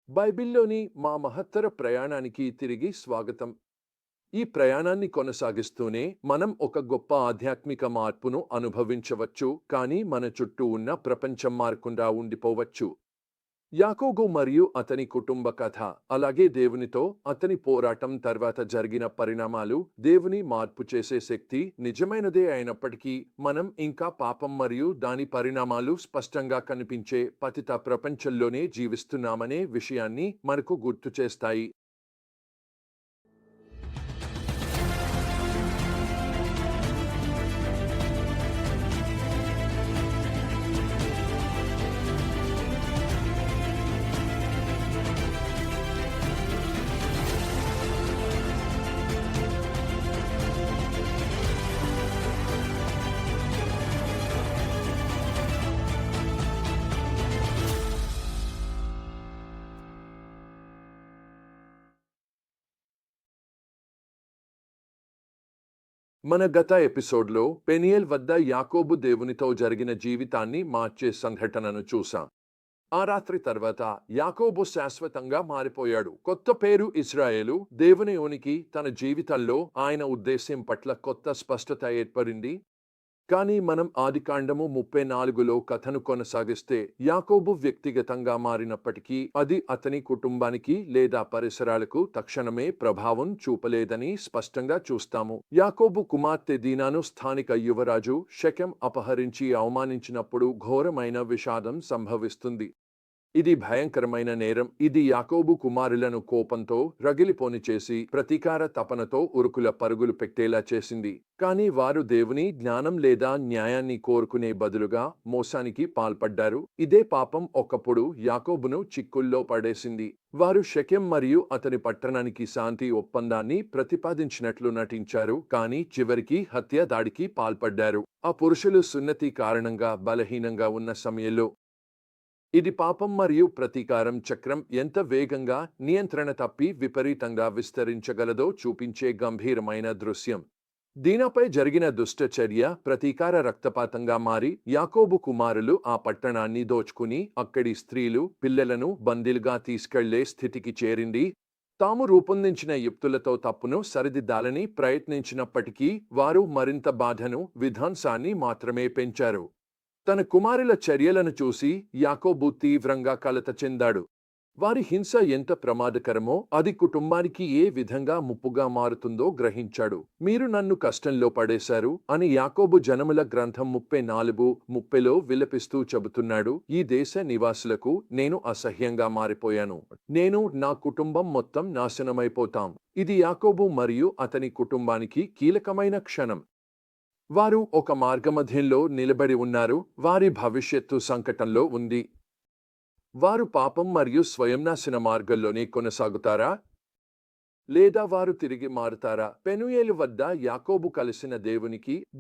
బైబిల్లోని మా మహత్తర ప్రయాణానికి తిరిగి స్వాగతం. ఈ ప్రయాణాన్ని కొనసాగిస్తూనే మనం ఒక గొప్ప ఆధ్యాత్మిక మార్పును అనుభవించవచ్చు, కానీ మన చుట్టూ ఉన్న ప్రపంచం మారకుండా ఉండిపోవచ్చు. యాకోబు మరియు అతని కుటుంబ కథ, అలాగే దేవునితో అతని పోరాటం తర్వాత జరిగిన పరిణామాలు, దేవుని మార్పు చేసే శక్తి నిజమైనదే అయినప్పటికీ మనం ఇంకా పాపం మరియు దాని పరిణామాలు స్పష్టంగా కనిపించే పతిత ప్రపంచంలోనే జీవిస్తున్నామనే విషయాన్ని మనకు గుర్తు చేస్తాయి. మన గత ఎపిసోడ్లో పెనియల్ వద్ద యాకోబు దేవునితో జరిగిన జీవితాన్ని మార్చే సంఘటనను చూసాం. ఆ రాత్రి తర్వాత యాకోబు శాశ్వతంగా మారిపోయాడు. కొత్త పేరు ఇశ్రాయేలు. దేవుని ఉనికి తన జీవితంలో ఆయన ఉద్దేశ్యం పట్ల కొత్త స్పష్టత ఏర్పడింది. కానీ మనం ఆదికాండము 34లో కథను కొనసాగిస్తే యాకోబు వ్యక్తిగతంగా మారినప్పటికీ అది అతని కుటుంబానికి లేదా పరిసరాలకు తక్షణమే ప్రభావం చూపలేదని స్పష్టంగా చూస్తాము. యాకోబు కుమార్తె దీనాను స్థానిక యువరాజు షెకెం అపహరించి అవమానించినప్పుడు ఘోరమైన విషాదం సంభవిస్తుంది. ఇది భయంకరమైన నేరం. ఇది యాకోబు కుమారులను కోపంతో రగిలిపోని చేసి ప్రతీకార తపనతో ఉరుకుల పరుగులు పెట్టేలా చేసింది. కానీ వారు దేవుని జ్ఞానం లేదా న్యాయాన్ని కోరుకునే బదులుగా మోసానికి పాల్పడ్డారు. ఇదే పాపం ఒకప్పుడు యాకోబును చిక్కుల్లో పడేసింది. వారు షెకెం మరియు అతని పట్టణానికి శాంతి ఒప్పందాన్ని ప్రతిపాదించినట్లు నటించారు, కానీ చివరికి హత్య దాడికి పాల్పడ్డారు. ఆ పురుషులు సున్నతి కారణంగా బలహీనంగా ఉన్న సమయంలో ఇది పాపం మరియు ప్రతీకారం చక్రం ఎంత వేగంగా నియంత్రణ తప్పి విపరీతంగా విస్తరించగలదో చూపించే గంభీరమైన దృశ్యం. దీనాపై జరిగిన దుష్టచర్య ప్రతీకార రక్తపాతంగా మారి యాకోబు కుమారులు ఆ పట్టణాన్ని దోచుకుని అక్కడి స్త్రీలు, పిల్లలను బందీలుగా తీసుకెళ్లే స్థితికి చేరింది. తాము రూపొందించిన యుక్తులతో తప్పును సరిదిద్దాలని ప్రయత్నించినప్పటికీ వారు మరింత బాధను, విధ్వంసాన్ని మాత్రమే పెంచారు. తన కుమారుల చర్యలను చూసి యాకోబు తీవ్రంగా కలత చెందాడు. వారి హింస ఎంత ప్రమాదకరమో, అది కుటుంబానికి ఏ విధంగా ముప్పుగా మారుతుందో గ్రహించాడు. మీరు నన్ను కష్టంలో పడేశారు అని యాకోబు జనముల గ్రంథం 34:30లో విలపిస్తూ చెబుతున్నాడు. ఈ దేశ నివాసులకు నేను అసహ్యంగా మారిపోయాను. నేను, నా కుటుంబం మొత్తం నాశనమైపోతాం. ఇది యాకోబు మరియు అతని కుటుంబానికి కీలకమైన క్షణం. వారు ఒక మార్గమధ్యంలో నిలబడి ఉన్నారు. వారి భవిష్యత్తు సంకటంలో ఉంది. వారు పాపం మరియు స్వయంనాశన మార్గంలోనే కొనసాగుతారా, లేదా వారు తిరిగి మారుతారా? పెనూయేలు వద్ద యాకోబు కలిసిన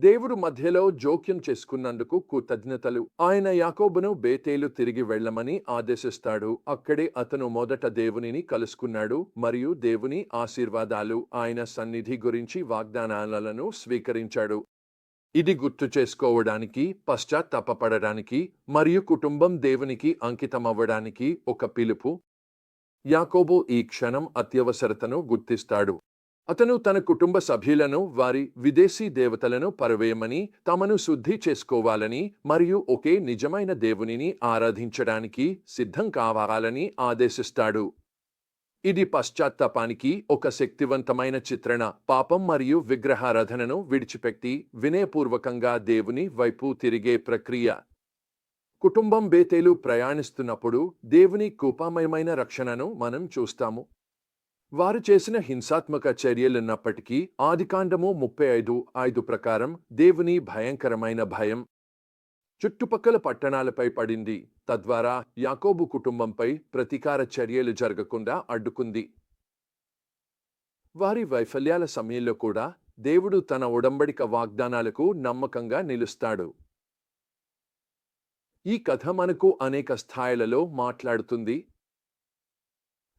దేవుడు మధ్యలో జోక్యం చేసుకున్నందుకు కృతజ్ఞతలు. ఆయన యాకోబును బేతేలు తిరిగి వెళ్ళమని ఆదేశిస్తాడు. అక్కడే అతను మొదట దేవునిని కలుసుకున్నాడు మరియు దేవుని ఆశీర్వాదాలు, ఆయన సన్నిధి గురించి వాగ్దానాలను స్వీకరించాడు. ఇది గుర్తు చేసుకోవడానికి, పశ్చాత్తాపపడడానికి మరియు కుటుంబం దేవునికి అంకితమవ్వడానికి ఒక పిలుపు. యాకోబు ఈ క్షణం అత్యవసరతను గుర్తిస్తాడు. అతను తన కుటుంబ సభ్యులను వారి విదేశీ దేవతలను పరవేయమని, తమను శుద్ధి చేసుకోవాలని మరియు ఒకే నిజమైన దేవునిని ఆరాధించడానికి సిద్ధం కావాలని ఆదేశిస్తాడు. ఇది పశ్చాత్తాపానికి ఒక శక్తివంతమైన చిత్రణ. పాపం మరియు విగ్రహారాధనను విడిచిపెట్టి వినయపూర్వకంగా దేవుని వైపు తిరిగే ప్రక్రియ. కుటుంబం బేతేలు ప్రయాణిస్తున్నప్పుడు దేవుని కృపామయమైన రక్షణను మనం చూస్తాము. వారు చేసిన హింసాత్మక చర్యలున్నప్పటికీ ఆదికాండము 35:5 ప్రకారం దేవుని భయంకరమైన భయం చుట్టుపక్కల పట్టణాలపై పడింది, తద్వారా యాకోబు కుటుంబంపై ప్రతీకార చర్యలు జరగకుండా అడ్డుకుంది. వారి వైఫల్యాల సమయంలో కూడా దేవుడు తన ఉడంబడిక వాగ్దానాలకు నమ్మకంగా నిలుస్తాడు. ఈ కథ మనకు అనేక స్థాయిలలో మాట్లాడుతుంది.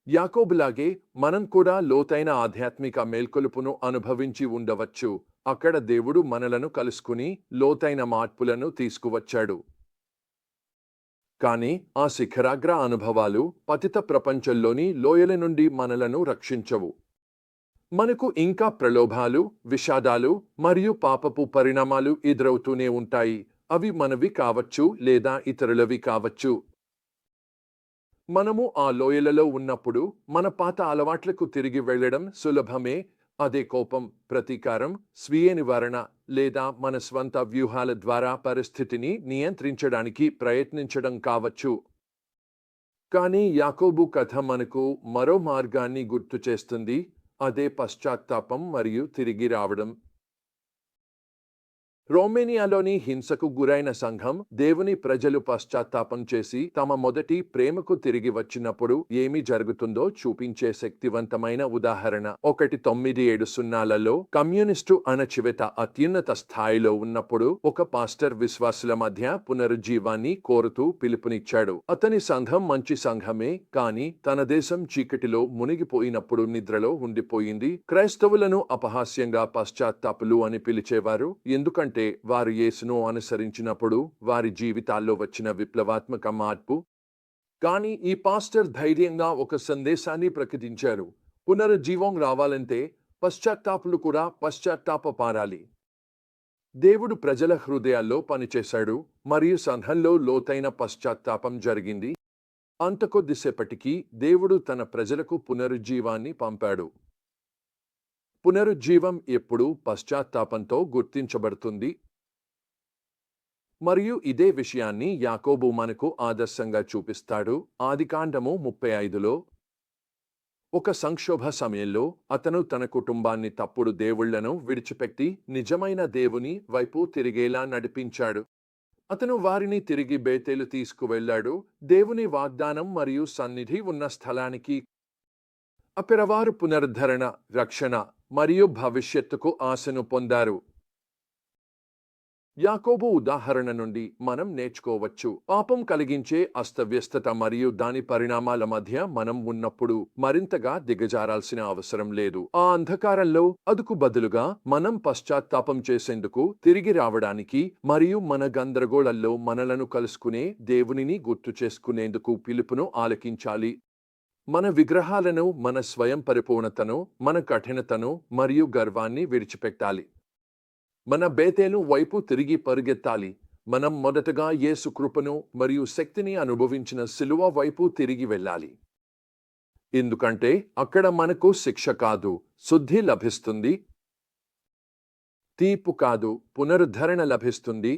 యాకోబులాగే మనం కూడా లోతైన ఆధ్యాత్మిక మేల్కొలుపును అనుభవించి ఉండవచ్చు. అక్కడ దేవుడు మనలను కలుసుకుని లోతైన మార్పులను తీసుకువచ్చాడు. కానీ ఆ శిఖరాగ్ర అనుభవాలు పతిత ప్రపంచంలోని లోయల నుండి మనలను రక్షించవు. మనకు ఇంకా ప్రలోభాలు, విషాదాలు మరియు పాపపు పరిణామాలు ఎదురవుతూనే ఉంటాయి. అవి మనవి కావచ్చు లేదా ఇతరులవి కావచ్చు. మనము ఆ లోయలలో ఉన్నప్పుడు మన పాత అలవాట్లకు తిరిగి వెళ్ళడం సులభమే. అదే కోపం, ప్రతీకారం, స్వీయ నివారణ లేదా మన స్వంత వ్యూహాల ద్వారా పరిస్థితిని నియంత్రించడానికి ప్రయత్నించడం కావచ్చు. కానీ యాకోబు కథ మనకు మరో మార్గాన్ని గుర్తు చేస్తుంది. అదే పశ్చాత్తాపం మరియు తిరిగి రావడం. రోమేనియాలోని హింసకు గురైన సంఘం దేవుని ప్రజలు పశ్చాత్తాపం చేసి తమ మొదటి ప్రేమకు తిరిగి వచ్చినప్పుడు ఏమి జరుగుతుందో చూపించే శక్తివంతమైన ఉదాహరణ. 1970లలో కమ్యూనిస్టు అణచివేత అత్యున్నత స్థాయిలో ఉన్నప్పుడు ఒక పాస్టర్ విశ్వాసుల మధ్య పునరుజ్జీవాన్ని కోరుతూ పిలుపునిచ్చాడు. అతని సంఘం మంచి సంఘమే, కానీ తన దేశం చీకటిలో మునిగిపోయినప్పుడు నిద్రలో ఉండిపోయింది. క్రైస్తవులను అపహాస్యంగా పశ్చాత్తాపులు అని పిలిచేవారు, ఎందుకంటే వారు యేసును అనుసరించినప్పుడు వారి జీవితాల్లో వచ్చిన విప్లవాత్మక మార్పు. కానీ ఈ పాస్టర్ ధైర్యంగా ఒక సందేశాన్ని ప్రకటించారు: పునరుజ్జీవం రావాలంటే పశ్చాత్తాపులు కూడా పశ్చాత్తాపపారాలి. దేవుడు ప్రజల హృదయాల్లో పనిచేశాడు మరియు సంఘంలో లోతైన పశ్చాత్తాపం జరిగింది. అంత కొద్దిసేపటికి దేవుడు తన ప్రజలకు పునరుజ్జీవాన్ని పంపాడు. పునరుజ్జీవం ఎప్పుడూ పశ్చాత్తాపంతో గుర్తించబడుతుంది. మరియు ఇదే విషయాన్ని యాకోబు మనకు ఆదర్శంగా చూపిస్తాడు. ఆదికాండము 35లో ఒక సంక్షోభ సమయంలో అతను తన కుటుంబాన్ని తప్పుడు దేవుళ్లను విడిచిపెట్టి నిజమైన దేవుని వైపు తిరిగేలా నడిపించాడు. అతను వారిని తిరిగి బేతేలు తీసుకువెళ్లాడు, దేవుని వాగ్దానం మరియు సన్నిధి ఉన్న స్థలానికి. అపిరవారు పునరుద్ధరణ, రక్షణ మరియు భవిష్యత్తుకు ఆశను పొందారు. యాకోబు ఉదాహరణ నుండి మనం నేర్చుకోవచ్చు. పాపం కలిగించే అస్తవ్యస్తత మరియు దాని పరిణామాల మధ్య మనం ఉన్నప్పుడు మరింతగా దిగజారాల్సిన అవసరం లేదు. ఆ అంధకారంలో అదుకు బదులుగా మనం పశ్చాత్తాపం చేసేందుకు, తిరిగి రావడానికి మరియు మన గందరగోళంలో మనలను కలుసుకునే దేవునిని గుర్తు చేసుకునేందుకు పిలుపును ఆలకించాలి. మన విగ్రహాలను, మన స్వయం పరిపూర్ణతను, మన కఠినతను మరియు గర్వాన్ని విడిచిపెట్టాలి. మన బేతేలు వైపు తిరిగి పరుగెత్తాలి. మనం మొదటగా యేసు కృపను మరియు శక్తిని అనుభవించిన శిలువ వైపు తిరిగి వెళ్ళాలి. ఎందుకంటే అక్కడ మనకు శిక్ష కాదు, శుద్ధి లభిస్తుంది. తీర్పు కాదు, పునరుద్ధరణ లభిస్తుంది.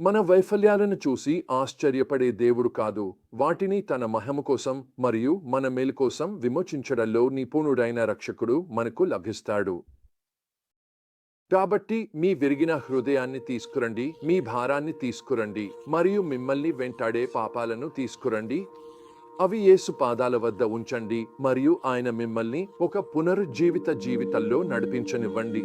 మన వైఫల్యాలను చూసి ఆశ్చర్యపడే దేవుడు కాదు, వాటిని తన మహిమ కోసం మరియు మన మేలు కోసం విమోచించడంలో నిపుణుడైన రక్షకుడు మనకు లభిస్తాడు. కాబట్టి మీ విరిగిన హృదయాన్ని తీసుకురండి, మీ భారాన్ని తీసుకురండి మరియు మిమ్మల్ని వెంటాడే పాపాలను తీసుకురండి. అవి యేసు పాదాల వద్ద ఉంచండి మరియు ఆయన మిమ్మల్ని ఒక పునరుజ్జీవిత జీవితంలో నడిపించనివ్వండి.